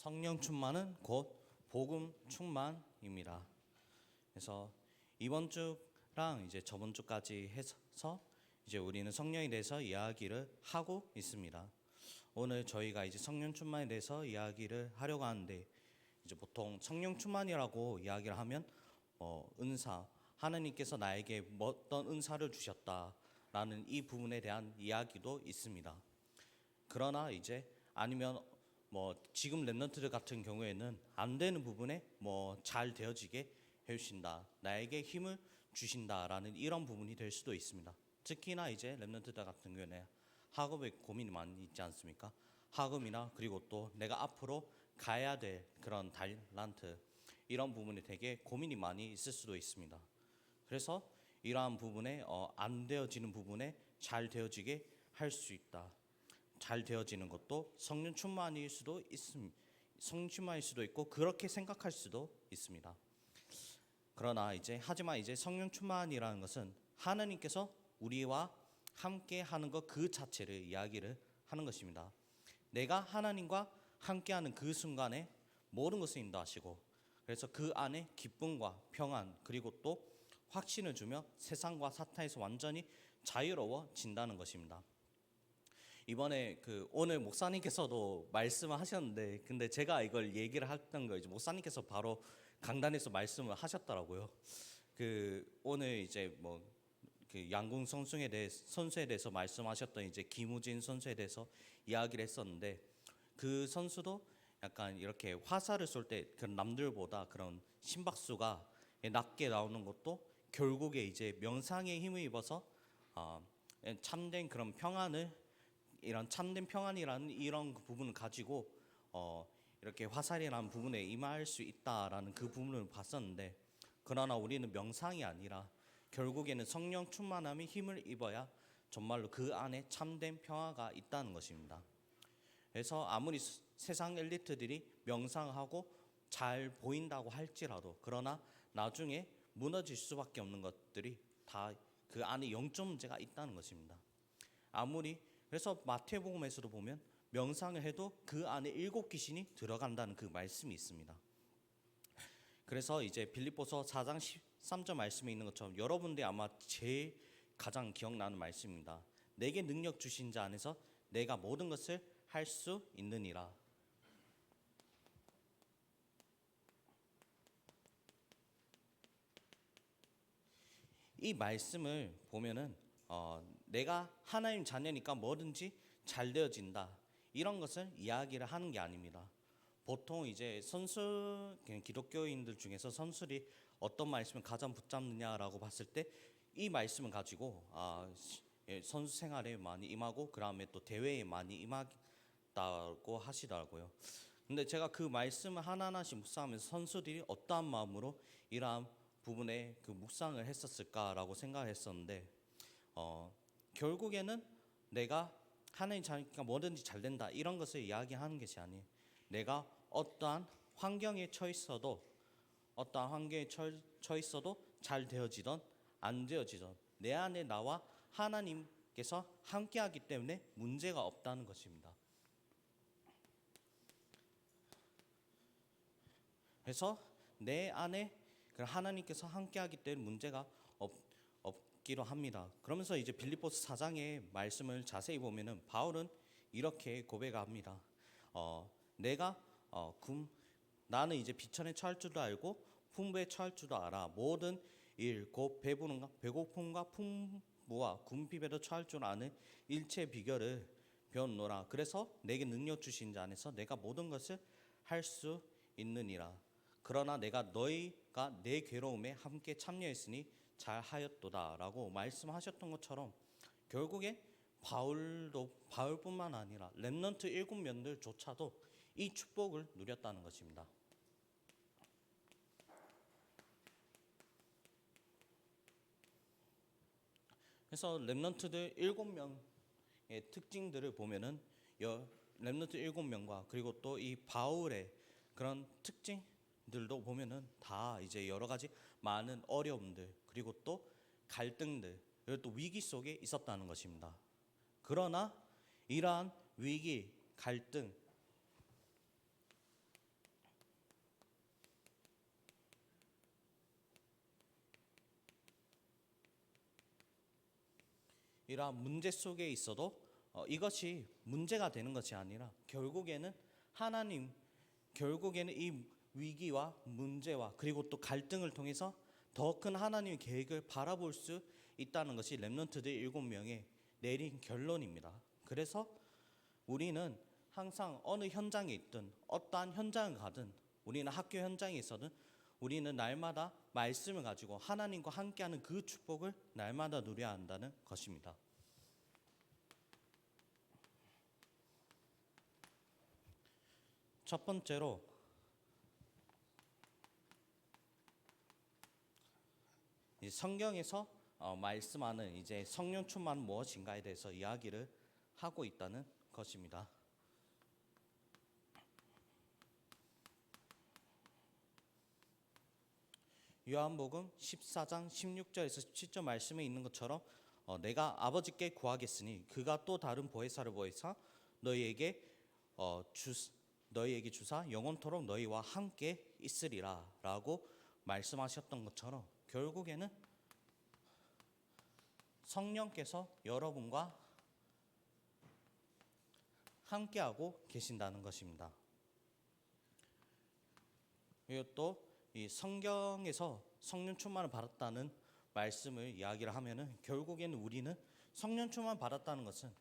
성령 충만은 곧 복음 충만입니다. 그래서 이번 주랑 이제 저번 주까지 해서 이제 우리는 성령에 대해서 이야기를 하고 있습니다. 오늘 저희가 이제 성령 충만에 대해서 이야기를 하려고 하는데, 이제 보통 성령 충만이라고 이야기를 하면 은사, 하나님께서 나에게 어떤 은사를 주셨다라는 이 부분에 대한 이야기도 있습니다. 그러나 이제 아니면 지금 랩런트들 같은 경우에는 안 되는 부분에 잘 되어지게 해주신다, 나에게 힘을 주신다라는 이런 부분이 될 수도 있습니다. 특히나 이제 랩런트들 같은 경우에는 학업에 고민이 많이 있지 않습니까? 학업이나 그리고 또 내가 앞으로 가야 될 그런 달란트, 이런 부분에 되게 고민이 많이 있을 수도 있습니다. 그래서 이러한 부분에 안 되어지는 부분에 잘 되어지게 할 수 있다. 잘 되어지는 것도 성령 충만일 수도 성령 충만일 수도 있고 그렇게 생각할 수도 있습니다. 그러나 하지만 성령 충만이라는 것은 하나님께서 우리와 함께 하는 것 그 자체를 이야기를 하는 것입니다. 내가 하나님과 함께하는 그 순간에 모든 것을 인도하시고, 그래서 그 안에 기쁨과 평안 그리고 또 확신을 주며 세상과 사탄에서 완전히 자유로워진다는 것입니다. 이번에 오늘 목사님께서도 말씀을 하셨는데, 근데 제가 이걸 얘기를 했던 거 목사님께서 바로 강단에서 말씀을 하셨더라고요. 오늘 양궁 선수에 대해서 말씀하셨던 김우진 선수에 대해서 이야기를 했었는데, 그 선수도 약간 이렇게 화살을 쏠 때 남들보다 그런 심박수가 낮게 나오는 것도 결국에 명상에 힘을 입어서 참된 그런 참된 평안이라는 이런 부분을 가지고 이렇게 화살이라는 부분에 임할 수 있다라는 그 부분을 봤었는데, 그러나 우리는 명상이 아니라 결국에는 성령 충만함이 힘을 입어야 정말로 그 안에 참된 평화가 있다는 것입니다. 그래서 아무리 세상 엘리트들이 명상하고 잘 보인다고 할지라도, 그러나 나중에 무너질 수밖에 없는 것들이 다 그 안에 영적 문제가 있다는 것입니다. 그래서 마태복음에서도 보면 명상을 해도 그 안에 7귀신이 들어간다는 그 말씀이 있습니다. 그래서 빌립보서 4장 13절 말씀에 있는 것처럼 여러분들이 아마 제일 가장 기억나는 말씀입니다. 내게 능력 주신 자 안에서 내가 모든 것을 할 수 있느니라. 이 말씀을 보면은 내가 하나님 자녀니까 뭐든지 잘 되어진다, 이런 것을 이야기를 하는 게 아닙니다. 보통 그냥 기독교인들 중에서 선술이 어떤 말씀을 가장 붙잡느냐라고 봤을 때 이 말씀을 가지고 선수 생활에 많이 임하고 그 다음에 또 대회에 많이 임하다고 하시더라고요. 근데 제가 그 말씀을 하나하나씩 묵상하면서 선수들이 어떠한 마음으로 이러한 부분에 묵상을 했었을까라고 생각을 했었는데, 결국에는 내가 하나님 자니까 뭐든지 잘 된다, 이런 것을 이야기하는 것이 아니에요. 내가 어떠한 환경에 처해 있어도 잘 되어지던 안 되어지던 내 안에 나와 하나님께서 함께하기 때문에 문제가 없다는 것입니다. 그래서 내 안에 하나님께서 함께하기 때문에 문제가 없기로 합니다. 그러면서 빌립보서 4장의 말씀을 자세히 보면은 바울은 이렇게 고백합니다. 나는 비천에 처할 줄도 알고 풍부에 처할 줄도 알아. 모든 일 곧 배고픔과 풍부와 궁핍에도 처할 줄 아는 일체 비결을 배웠노라. 그래서 내게 능력 주신 자 안에서 내가 모든 것을 할 수 있느니라. 그러나 내가 너희가 내 괴로움에 함께 참여했으니 잘하였도다라고 말씀하셨던 것처럼, 결국에 바울뿐만 아니라 렘넌트 7명들조차도 이 축복을 누렸다는 것입니다. 그래서 렘넌트들 7명의 특징들을 보면은 렘넌트 7명과 그리고 또 이 바울의 그런 특징들도 보면은 다 여러 가지 많은 어려움들 그리고 또 갈등들 그리고 또 위기 속에 있었다는 것입니다. 그러나 이러한 위기, 갈등, 이러한 문제 속에 있어도 이것이 문제가 되는 것이 아니라 결국에는 이 위기와 문제와 그리고 또 갈등을 통해서 더 큰 하나님의 계획을 바라볼 수 있다는 것이 렘넌트들 7명의 내린 결론입니다. 그래서 우리는 항상 어느 현장에 있든 어떠한 현장을 가든 우리는 학교 현장에 있어든 우리는 날마다 말씀을 가지고 하나님과 함께하는 그 축복을 날마다 누려야 한다는 것입니다. 첫 번째로 이 성경에서 말씀하는 이제 성령 충만은 무엇인가에 대해서 이야기를 하고 있다는 것입니다. 요한복음 14장 16절에서 17절 말씀에 있는 것처럼 내가 아버지께 구하겠으니 그가 또 다른 보혜사를 보혜사 너희에게 주사 영원토록 너희와 함께 있으리라 라고 말씀하셨던 것처럼 결국에는 성령께서 여러분과 함께하고 계신다는 것입니다. 그리고 또 이 성경에서 성령 충만을 받았다는 말씀을 이야기를 하면은 결국에는 우리는 성령 충만 받았다는 것은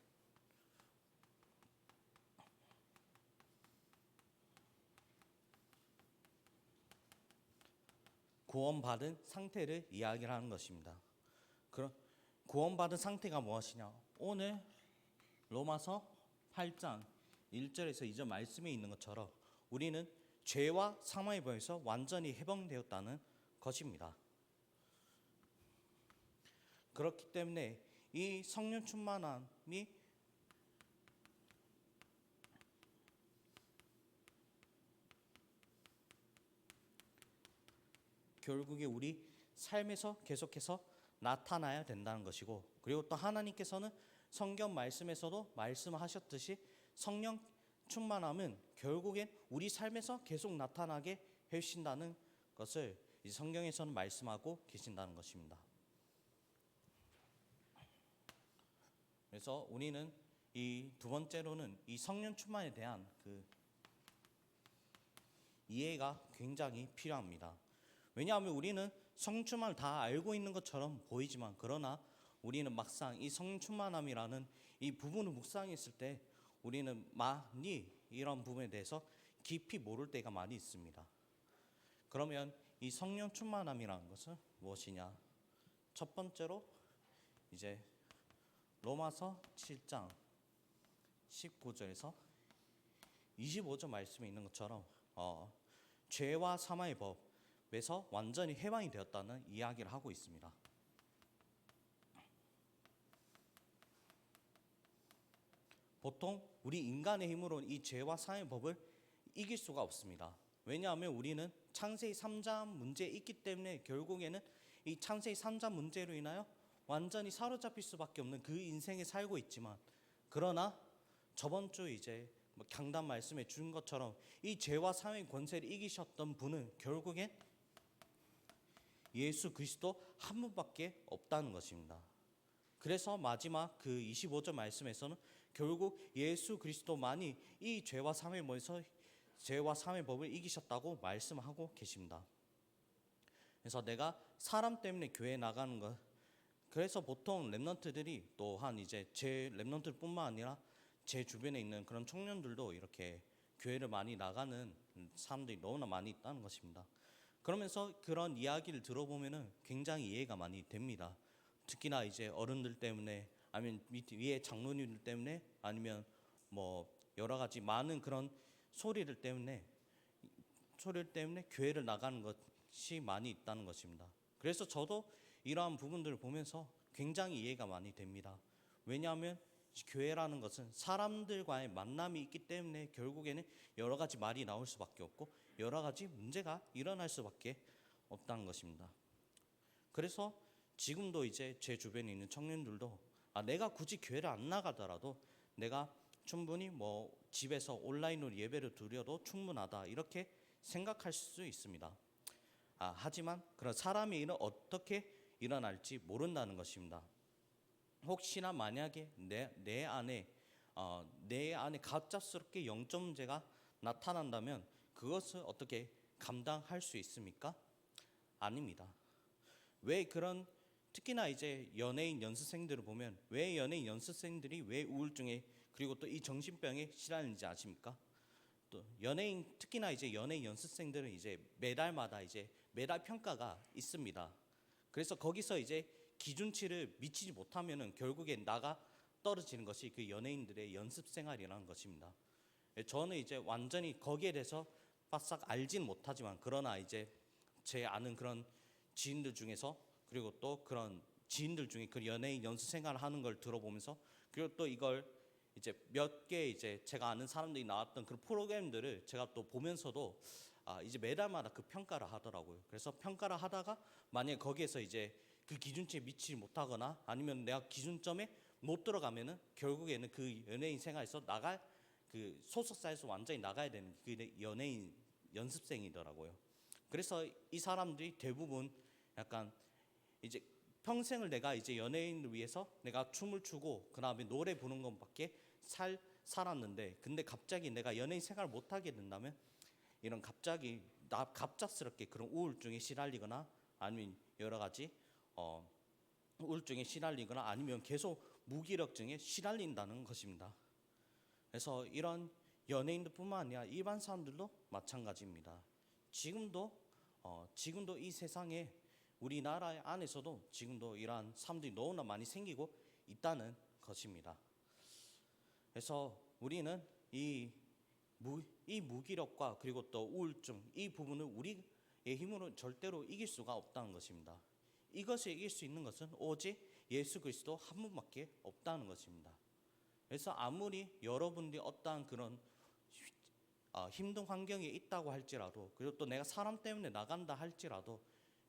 구원받은 상태를 이야기를 하는 것입니다. 그럼 구원받은 상태가 무엇이냐? 오늘 로마서 8장 1절에서 2절 말씀에 있는 것처럼 우리는 죄와 사망의 법에서 완전히 해방되었다는 것입니다. 그렇기 때문에 이 성령 충만함이 결국에 우리 삶에서 계속해서 나타나야 된다는 것이고, 그리고 또 하나님께서는 성경 말씀에서도 말씀하셨듯이 성령 충만함은 결국엔 우리 삶에서 계속 나타나게 해주신다는 것을 이 성경에서는 말씀하고 계신다는 것입니다. 그래서 우리는 이 두 번째로는 이 성령 충만에 대한 그 이해가 굉장히 필요합니다. 왜냐하면 우리는 성령 충만을 다 알고 있는 것처럼 보이지만, 그러나 우리는 막상 이 성령 충만함이라는 이 부분을 묵상했을 때 우리는 많이 이런 부분에 대해서 깊이 모를 때가 많이 있습니다. 그러면 이 성령 충만함이라는 것은 무엇이냐? 첫 번째로 이제 로마서 7장 19절에서 25절 말씀에 있는 것처럼 죄와 사망의 법에서 완전히 해방이 되었다는 이야기를 하고 있습니다. 보통 우리 인간의 힘으로는 이 죄와 사망의 법을 이길 수가 없습니다. 왜냐하면 우리는 창세기 3장 문제에 있기 때문에 결국에는 이 창세기 3장 문제로 인하여 완전히 사로잡힐 수밖에 없는 그 인생에 살고 있지만, 그러나 저번 주 이제 강단 말씀해 준 것처럼 이 죄와 사망의 권세를 이기셨던 분은 결국엔 예수 그리스도 한 분밖에 없다는 것입니다. 그래서 마지막 그 25절 말씀에서는 결국 예수 그리스도만이 이 죄와 사망의 법을 이기셨다고 말씀하고 계십니다. 그래서 내가 사람 때문에 교회에 나가는 것, 그래서 보통 렘넌트들이 또한 이제 제 렘넌트뿐만 아니라 제 주변에 있는 그런 청년들도 이렇게 교회를 많이 나가는 사람들이 너무나 많이 있다는 것입니다. 그러면서 그런 이야기를 들어보면은 굉장히 이해가 많이 됩니다. 특히나 이제 어른들 때문에, 아니면 위에 장로님들 때문에, 아니면 뭐 여러 가지 많은 그런 소리들 때문에 교회를 나가는 것이 많이 있다는 것입니다. 그래서 저도 이러한 부분들을 보면서 굉장히 이해가 많이 됩니다. 왜냐하면 교회라는 것은 사람들과의 만남이 있기 때문에 결국에는 여러 가지 말이 나올 수밖에 없고 여러 가지 문제가 일어날 수밖에 없다는 것입니다. 그래서 지금도 이제 제 주변에 있는 청년들도 내가 굳이 교회를 안 나가더라도 내가 충분히 뭐 집에서 온라인으로 예배를 드려도 충분하다 이렇게 생각할 수 있습니다. 하지만 그런 사람의 일은 어떻게 일어날지 모른다는 것입니다. 혹시나 만약에 내 안에 갑작스럽게 영적 문제가 나타난다면 그것을 어떻게 감당할 수 있습니까? 아닙니다. 왜 그런 특히나 이제 연예인 연습생들을 보면 왜 연예인 연습생들이 왜 우울증에 그리고 또 이 정신병에 시달리는지 아십니까? 또 연예인 특히나 이제 연예인 연습생들은 이제 매달 평가가 있습니다. 그래서 거기서 이제 기준치를 미치지 못하면은 결국에 나가 떨어지는 것이 그 연예인들의 연습 생활이라는 것입니다. 저는 이제 완전히 거기에 대해서 바싹 알진 못하지만 그러나 이제 제 아는 그런 지인들 중에서 그리고 또 그런 지인들 중에 그 연예인 연습 생활을 하는 걸 들어보면서 그리고 또 이걸 이제 몇 개 이제 제가 아는 사람들이 나왔던 그런 프로그램들을 제가 또 보면서도 이제 매달마다 그 평가를 하더라고요. 그래서 평가를 하다가 만약에 거기에서 이제 그 기준치에 미치지 못하거나 아니면 내가 기준점에 못 들어가면은 결국에는 그 연예인 생활에서 나갈 그 소속사에서 완전히 나가야 되는 그 연예인 연습생이더라고요. 그래서 이 사람들이 대부분 약간 이제 평생을 내가 이제 연예인을 위해서 내가 춤을 추고 그 다음에 노래 부르는 것밖에 살았는데 근데 갑자기 내가 연예인 생활을 못 하게 된다면 이런 갑작스럽게 그런 우울증에 시달리거나 아니면 여러 가지 우울증에 시달리거나 아니면 계속 무기력증에 시달린다는 것입니다. 그래서 이런 연예인들뿐만 아니라 일반 사람들도 마찬가지입니다. 지금도 이 세상에 우리나라 안에서도 지금도 이러한 사람들이 너무나 많이 생기고 있다는 것입니다. 그래서 우리는 이 무기력과 그리고 또 우울증 이 부분을 우리의 힘으로 절대로 이길 수가 없다는 것입니다. 이것을 이길 수 있는 것은 오직 예수 그리스도 한 분밖에 없다는 것입니다. 그래서 아무리 여러분들이 어떠한 그런 힘든 환경에 있다고 할지라도 그리고 또 내가 사람 때문에 나간다 할지라도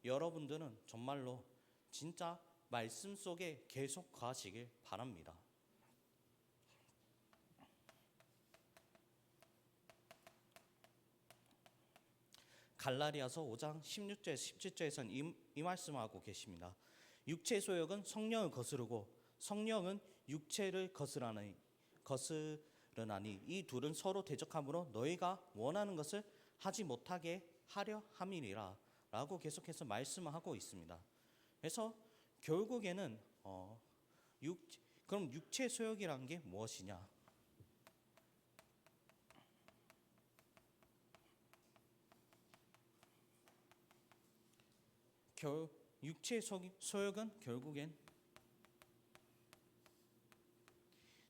여러분들은 정말로 진짜 말씀 속에 계속 거하시길 바랍니다. 갈라디아서 5장 16절에서 17절에서는 이 말씀을 하고 계십니다. 육체의 소욕은 성령을 거스르고 성령은 육체를 거스르나니 이 둘은 서로 대적하므로 너희가 원하는 것을 하지 못하게 하려 함이니라 라고 계속해서 말씀을 하고 있습니다. 그래서 결국에는 그럼 육체의 소욕이라는 게 무엇이냐? 육체의 소욕은 결국엔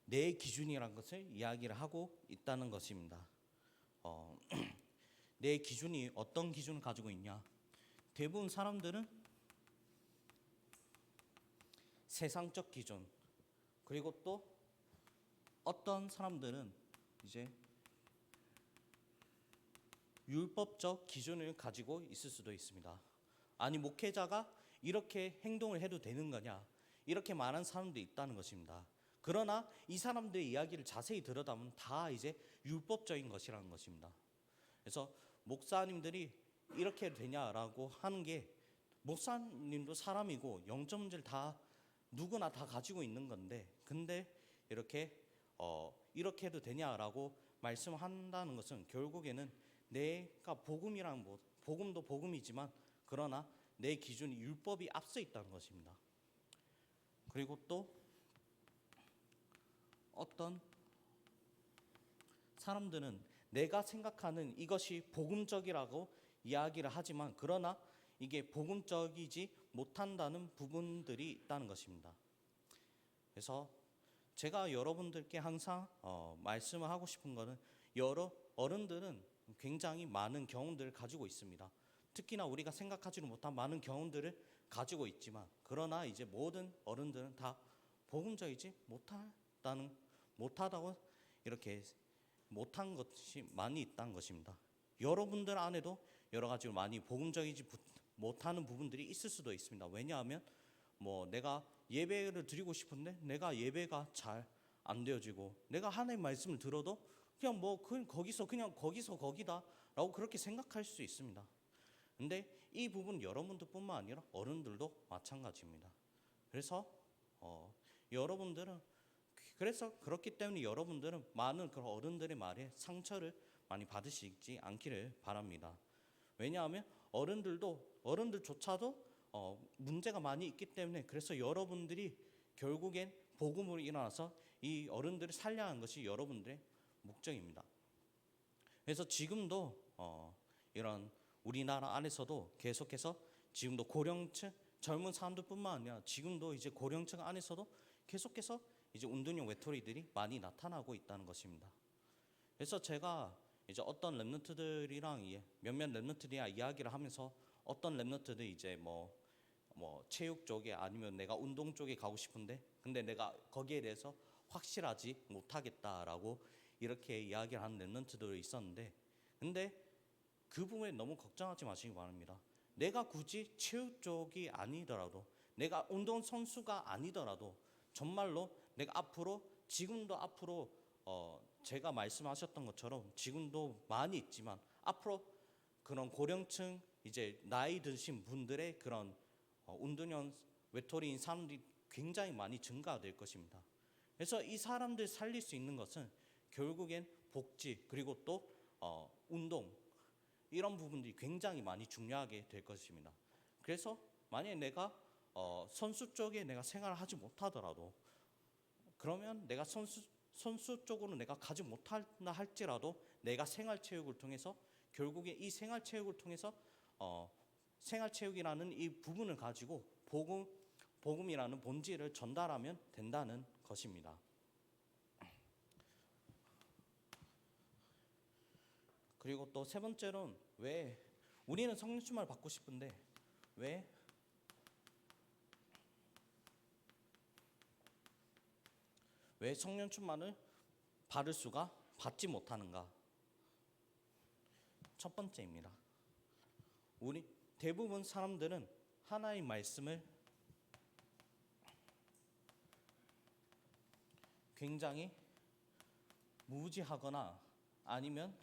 내 기준이라는 것을 이야기를 하고 있다는 것입니다. 내 기준이 어떤 기준을 가지고 있냐? 대부분 사람들은 세상적 기준 그리고 또 어떤 사람들은 이제 율법적 기준을 가지고 있을 수도 있습니다. 아니 목회자가 이렇게 행동을 해도 되는 거냐 이렇게 말하는 사람도 있다는 것입니다. 그러나 이 사람들의 이야기를 자세히 들여다보면 다 이제 율법적인 것이라는 것입니다. 그래서 목사님들이 이렇게 해도 되냐라고 하는 게 목사님도 사람이고 영적 문제를 다 누구나 다 가지고 있는 건데 근데 이렇게 해도 되냐라고 말씀한다는 것은 결국에는 내가 복음도 복음이지만 그러나 내 기준이 율법이 앞서 있다는 것입니다. 그리고 또 어떤 사람들은 내가 생각하는 이것이 복음적이라고 이야기를 하지만 그러나 이게 복음적이지 못한다는 부분들이 있다는 것입니다. 그래서 제가 여러분들께 항상 말씀을 하고 싶은 것은 여러 어른들은 굉장히 많은 경험들을 가지고 있습니다. 특히나 우리가 생각하지도 못한 많은 경험들을 가지고 있지만 그러나 이제 모든 어른들은 다 복음적이지 못하다고 이렇게 못한 것이 많이 있다는 것입니다. 여러분들 안에도 여러 가지로 많이 복음적이지 못하는 부분들이 있을 수도 있습니다. 왜냐하면 내가 예배를 드리고 싶은데 내가 예배가 잘 안 되어지고 내가 하나님의 말씀을 들어도 그냥 거기서 거기다라고 그렇게 생각할 수 있습니다. 근데 이 부분 여러분들뿐만 아니라 어른들도 마찬가지입니다. 그래서 여러분들은 그래서 그렇기 때문에 여러분들은 많은 그런 어른들의 말에 상처를 많이 받으시지 않기를 바랍니다. 왜냐하면 어른들조차도 문제가 많이 있기 때문에 그래서 여러분들이 결국엔 복음으로 일어나서 이 어른들을 살려야 하는 것이 여러분들의 목적입니다. 그래서 지금도 이런 우리나라 안에서도 계속해서 지금도 고령층 젊은 사람들뿐만 아니라 지금도 이제 고령층 안에서도 계속해서 이제 운동형 외톨이들이 많이 나타나고 있다는 것입니다. 그래서 제가 이제 어떤 랩런트들이랑 몇몇 랩런트들이랑 이야기를 하면서 어떤 랩런트들 이제 뭐 체육 쪽에 아니면 내가 운동 쪽에 가고 싶은데 근데 내가 거기에 대해서 확실하지 못하겠다라고 이렇게 이야기를 하는 랩런트들이 있었는데 근데 그 부분에 너무 걱정하지 마시기 바랍니다. 내가 굳이 체육 쪽이 아니더라도 내가 운동 선수가 아니더라도 정말로 내가 지금도 앞으로 제가 말씀하셨던 것처럼 지금도 많이 있지만 앞으로 그런 고령층 이제 나이 드신 분들의 그런 운동형 외톨이인 사람들이 굉장히 많이 증가될 것입니다. 그래서 이 사람들 살릴 수 있는 것은 결국엔 복지 그리고 또 운동 이런 부분들이 굉장히 많이 중요하게 될 것입니다. 그래서 만약에 내가 선수 쪽에 내가 생활을 하지 못하더라도 그러면 내가 선수 쪽으로 내가 가지 못한다 할지라도 내가 생활체육을 통해서 결국에 이 생활체육을 통해서 생활체육이라는 이 부분을 가지고 복음이라는 본질을 전달하면 된다는 것입니다. 그리고 또 세 번째로는 왜 우리는 성령 충만을 받고 싶은데 왜 성령 충만을 받을 수가 받지 못하는가? 첫 번째입니다. 우리 대부분 사람들은 하나의 말씀을 굉장히 무지하거나 아니면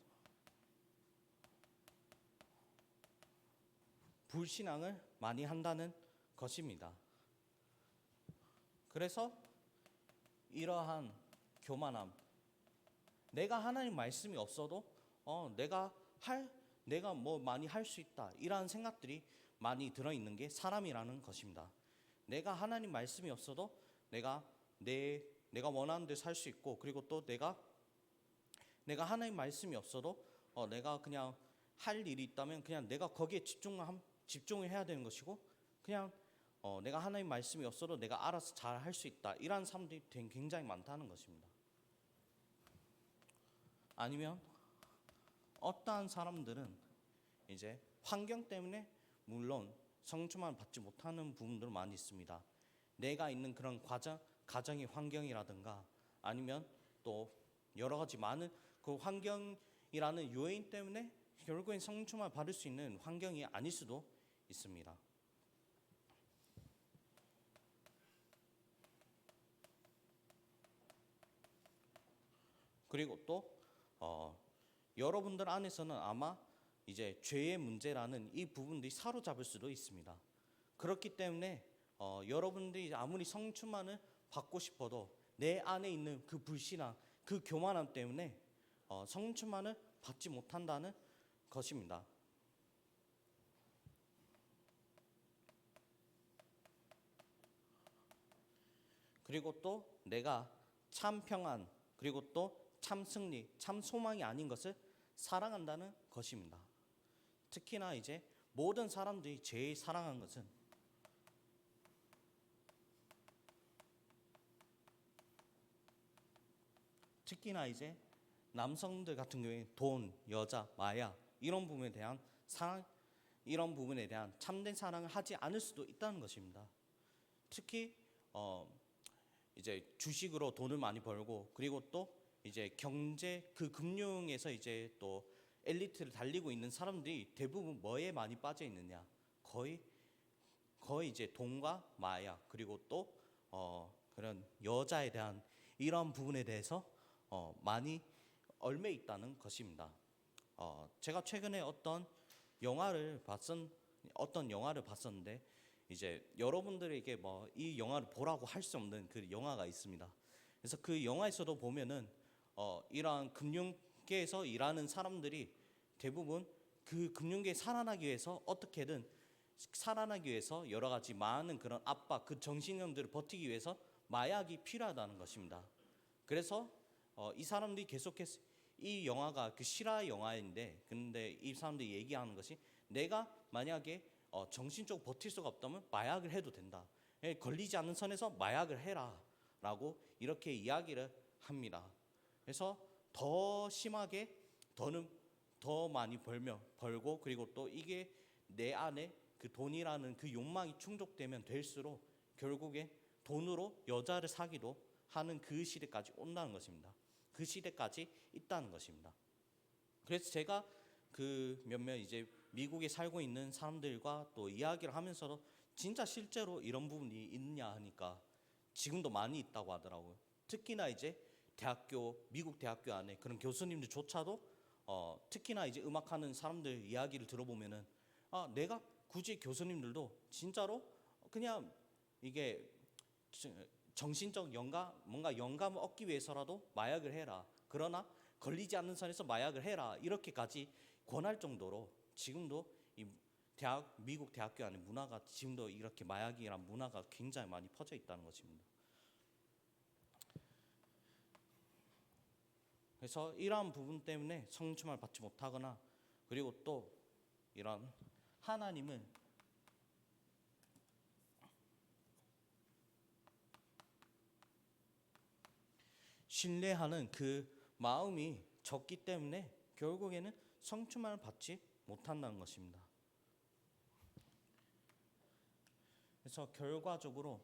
불신앙을 많이 한다는 것입니다. 그래서 이러한 교만함, 내가 하나님 말씀이 없어도 내가 뭐 많이 할 수 있다 이러한 생각들이 많이 들어있는 게 사람이라는 것입니다. 내가 하나님 말씀이 없어도 내가 원하는 대로 살 수 있고 그리고 또 내가 하나님 말씀이 없어도 내가 그냥 할 일이 있다면 그냥 내가 거기에 집중을 해야 되는 것이고 그냥 내가 하나님 말씀이 없어도 내가 알아서 잘 할 수 있다 이러한 사람들이 굉장히 많다는 것입니다. 아니면 어떠한 사람들은 이제 환경 때문에 물론 성령 충만을 받지 못하는 부분들은 많이 있습니다. 내가 있는 그런 가정의 환경이라든가 아니면 또 여러 가지 많은 그 환경이라는 요인 때문에 결국엔 성령 충만을 받을 수 있는 환경이 아닐 수도 있습니다. 그리고 또 여러분들 안에서는 아마 이제 죄의 문제라는 이 부분들이 사로잡을 수도 있습니다. 그렇기 때문에 여러분들이 아무리 성령 충만을 받고 싶어도 내 안에 있는 그 불신앙, 그 교만함 때문에 성령 충만을 받지 못한다는 것입니다. 그리고 또 내가 참 평안, 그리고 또 참 승리, 참 소망이 아닌 것을 사랑한다는 것입니다. 특히나 이제 모든 사람들이 제일 사랑한 것은 특히나 이제 남성들 같은 경우에 돈, 여자, 마약 이런 부분에 대한 사랑, 이런 부분에 대한 참된 사랑을 하지 않을 수도 있다는 것입니다. 특히 이제 주식으로 돈을 많이 벌고 그리고 또 이제 경제 그 금융에서 이제 또 엘리트를 달리고 있는 사람들이 대부분 뭐에 많이 빠져 있느냐? 거의 이제 돈과 마약 그리고 또 그런 여자에 대한 이런 부분에 대해서 많이 얽매 있다는 것입니다. 제가 최근에 어떤 영화를 봤었는데 이제 여러분들에게 뭐 이 영화를 보라고 할 수 없는 그 영화가 있습니다. 그래서 그 영화에서도 보면은 이러한 금융계에서 일하는 사람들이 대부분 그 금융계에 살아나기 위해서 어떻게든 살아나기 위해서 여러 가지 많은 그런 압박, 그 정신력들을 버티기 위해서 마약이 필요하다는 것입니다. 그래서 이 사람들이 계속해서 이 영화가 그 실화 영화인데, 근데 이 사람들이 얘기하는 것이 내가 만약에 정신적으로 버틸 수가 없다면 마약을 해도 된다. 걸리지 않는 선에서 마약을 해라라고 이렇게 이야기를 합니다. 그래서 더 심하게 더 많이 벌고 그리고 또 이게 내 안에 그 돈이라는 그 욕망이 충족되면 될수록 결국에 돈으로 여자를 사기도 하는 그 시대까지 온다는 것입니다. 그 시대까지 있다는 것입니다. 그래서 제가 그 몇몇 이제 미국에 살고 있는 사람들과 또 이야기를 하면서도 진짜 실제로 이런 부분이 있냐 하니까 지금도 많이 있다고 하더라고요. 특히나 이제 미국 대학교 안에 그런 교수님들조차도 특히나 이제 음악하는 사람들 이야기를 들어보면은 내가 굳이 교수님들도 진짜로 그냥 이게 정신적 뭔가 영감을 얻기 위해서라도 마약을 해라. 그러나 걸리지 않는 선에서 마약을 해라. 이렇게까지 권할 정도로 지금도 이 미국 대학교 안에 문화가 지금도 이렇게 마약이란 문화가 굉장히 많이 퍼져 있다는 것입니다. 그래서 이러한 부분 때문에 성충만을 받지 못하거나 그리고 또 이런 하나님을 신뢰하는 그 마음이 적기 때문에 결국에는 성충만을 받지 못한다는 것입니다. 그래서 결과적으로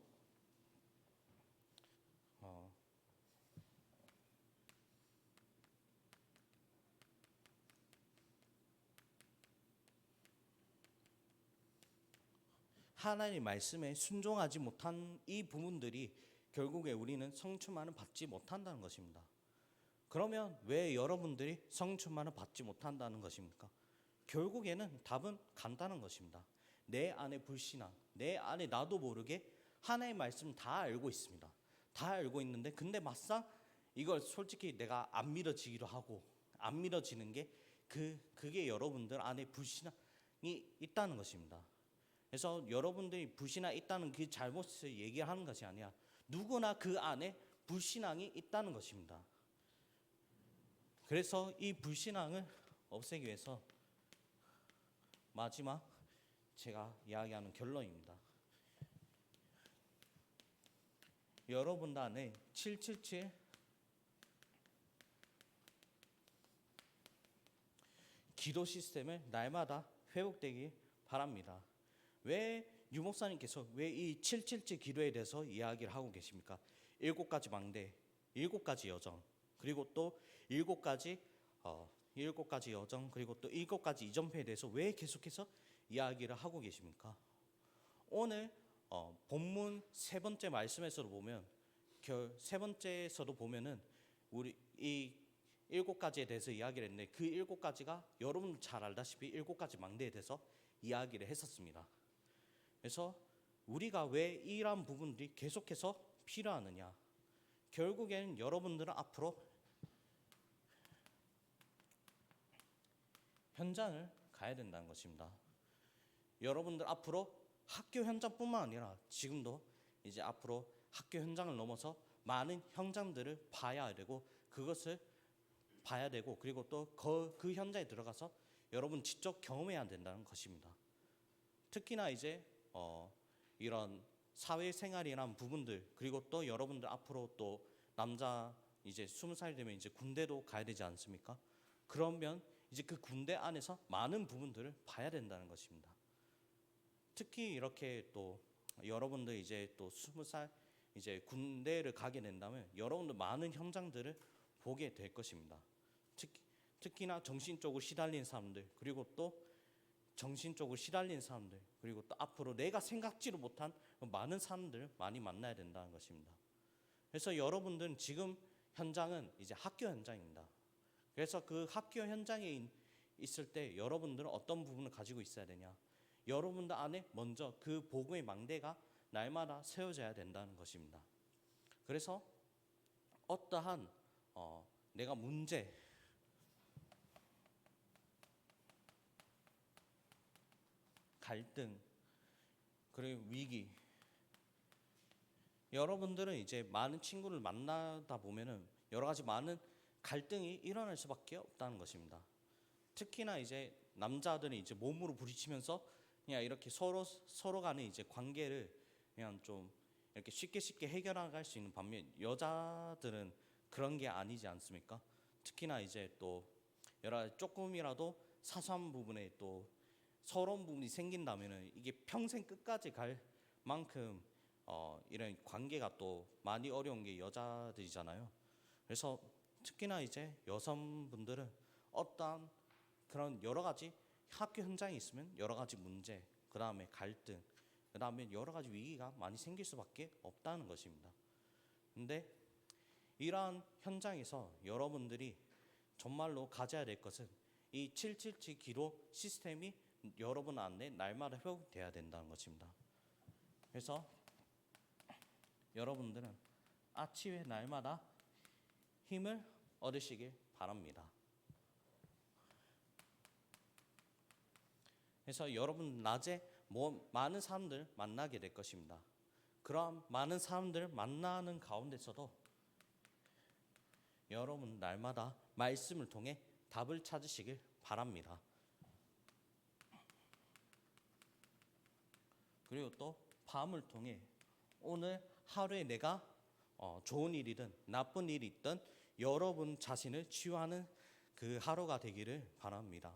하나님 말씀에 순종하지 못한 이 부분들이 결국에 우리는 성충만을 받지 못한다는 것입니다. 그러면 왜 여러분들이 성충만을 받지 못한다는 것입니까? 결국에는 답은 간단한 것입니다. 내 안에 불신앙, 내 안에 나도 모르게 하나님의 말씀 다 알고 있습니다. 다 알고 있는데 근데 막상 이걸 솔직히 내가 안 믿어지기도 하고 안 믿어지는 게 그게 여러분들 안에 불신앙이 있다는 것입니다. 그래서 여러분들이 불신앙이 있다는 그 잘못을 얘기하는 것이 아니라 누구나 그 안에 불신앙이 있다는 것입니다. 그래서 이 불신앙을 없애기 위해서 마지막 제가 이야기하는 결론입니다. 여러분 안에 777 기도 시스템을 날마다 회복되길 바랍니다. 왜 유목사님께서 왜 이 777 기도에 대해서 이야기를 하고 계십니까? 7가지 망대, 7가지 여정, 그리고 또 7가지 여정, 그리고 또 7가지 이정표에 대해서 왜 계속해서 이야기를 하고 계십니까? 오늘 본문 세 번째 말씀에서도 보면 세 번째에서도 보면은 우리 이 7가지에 대해서 이야기를 했는데 그 7가지가 여러분 잘 알다시피 7가지 망대에 대해서 이야기를 했었습니다. 그래서 우리가 왜 이러한 부분들이 계속해서 필요하느냐? 결국에는 여러분들은 앞으로 현장을 가야 된다는 것입니다. 여러분들 앞으로 학교 현장뿐만 아니라 지금도 이제 앞으로 학교 현장을 넘어서 많은 현장들을 봐야 되고 그것을 봐야 되고 그리고 또 그 현장에 들어가서 여러분 직접 경험해야 된다는 것입니다. 특히나 이제 이런 사회생활이란 부분들 그리고 또 여러분들 앞으로 또 남자 이제 20살 되면 이제 군대도 가야 되지 않습니까? 그러면 이제 그 군대 안에서 많은 부분들을 봐야 된다는 것입니다. 특히 이렇게 또 여러분들 이제 또 20살 이제 군대를 가게 된다면 여러분들 많은 현장들을 보게 될 것입니다. 특히나 정신적으로 시달린 사람들 그리고 또 정신적으로 시달린 사람들 그리고 또 앞으로 내가 생각지도 못한 많은 사람들을 많이 만나야 된다는 것입니다. 그래서 여러분들은 지금 현장은 이제 학교 현장입니다. 그래서 그 학교 현장에 있을 때 여러분들은 어떤 부분을 가지고 있어야 되냐? 여러분들 안에 먼저 그 복음의 망대가 날마다 세워져야 된다는 것입니다. 그래서 어떠한 내가 문제, 갈등, 그리고 위기, 여러분들은 이제 많은 친구를 만나다 보면은 여러 가지 많은 갈등이 일어날 수밖에 없다는 것입니다. 특히나 이제 남자들은 이제 몸으로 부딪히면서 그냥 이렇게 서로 간의 이제 관계를 그냥 좀 이렇게 쉽게 해결할 수 있는 반면, 여자들은 그런 게 아니지 않습니까? 특히나 이제 또 여러 조금이라도 사소한 부분에 또 서러운 부분이 생긴다면은 이게 평생 끝까지 갈 만큼 이런 관계가 또 많이 어려운 게 여자들이잖아요. 그래서 특히나 이제 여성분들은 어떠한 그런 여러 가지 학교 현장에 있으면 여러 가지 문제, 그 다음에 갈등, 그 다음에 여러 가지 위기가 많이 생길 수밖에 없다는 것입니다. 근데 이러한 현장에서 여러분들이 정말로 가져야 될 것은 이 777 기도 시스템이 여러분 안에 날마다 회복돼야 된다는 것입니다. 그래서 여러분들은 아침에 날마다 힘을 얻으시길 바랍니다. 그래서 여러분 낮에 많은 사람들 만나게 될 것입니다. 그러한 많은 사람들 만나는 가운데서도 여러분 날마다 말씀을 통해 답을 찾으시길 바랍니다. 그리고 또 밤을 통해 오늘 하루에 내가 좋은 일이든 나쁜 일이 있든 여러분 자신을 치유하는 그 하루가 되기를 바랍니다.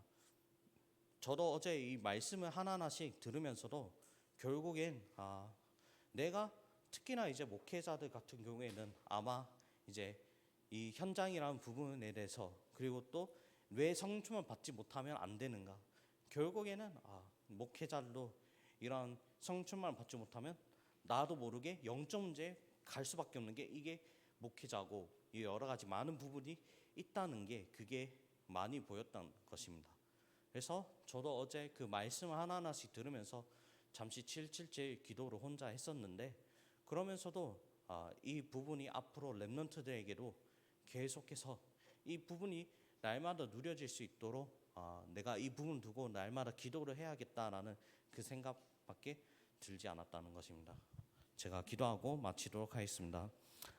저도 어제 이 말씀을 하나하나씩 들으면서도 결국엔 내가 특히나 이제 목회자들 같은 경우에는 아마 이제 이 현장이라는 부분에 대해서, 그리고 또 왜 성충을 받지 못하면 안 되는가, 결국에는 목회자들도 이런 성충만 받지 못하면 나도 모르게 영적 문제에 갈 수밖에 없는 게 이게 목회자고, 이 여러 가지 많은 부분이 있다는 게 그게 많이 보였던 것입니다. 그래서 저도 어제 그 말씀을 하나하나씩 들으면서 잠시 777 기도를 혼자 했었는데, 그러면서도 이 부분이 앞으로 렘넌트들에게도 계속해서 이 부분이 날마다 누려질 수 있도록 내가 이 부분 두고 날마다 기도를 해야겠다라는 그 생각밖에 들지 않았다는 것입니다. 제가 기도하고 마치도록 하겠습니다.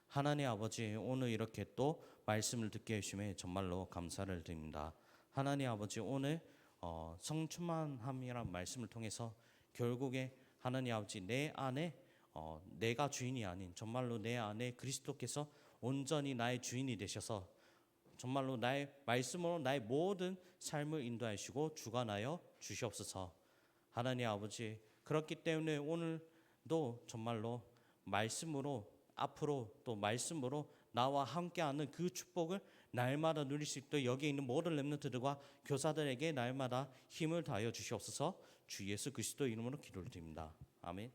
하나님 아버지, 오늘 이렇게 또 말씀을 듣게 해주심에 정말로 감사를 드립니다. 하나님 아버지, 오늘 성충만함이란 말씀을 통해서 결국에 하나님 아버지, 내 안에 내가 주인이 아닌 정말로 내 안에 그리스도께서 온전히 나의 주인이 되셔서 정말로 나의 말씀으로 나의 모든 삶을 인도하시고 주관하여 주시옵소서. 하나님 아버지, 그렇기 때문에 오늘도 정말로 말씀으로 앞으로 또 말씀으로 나와 함께하는 그 축복을 날마다 누릴 수 있도록 여기 있는 모든 렘넌트들과 교사들에게 날마다 힘을 다하여 주시옵소서. 주 예수 그리스도 이름으로 기도를 드립니다. 아멘.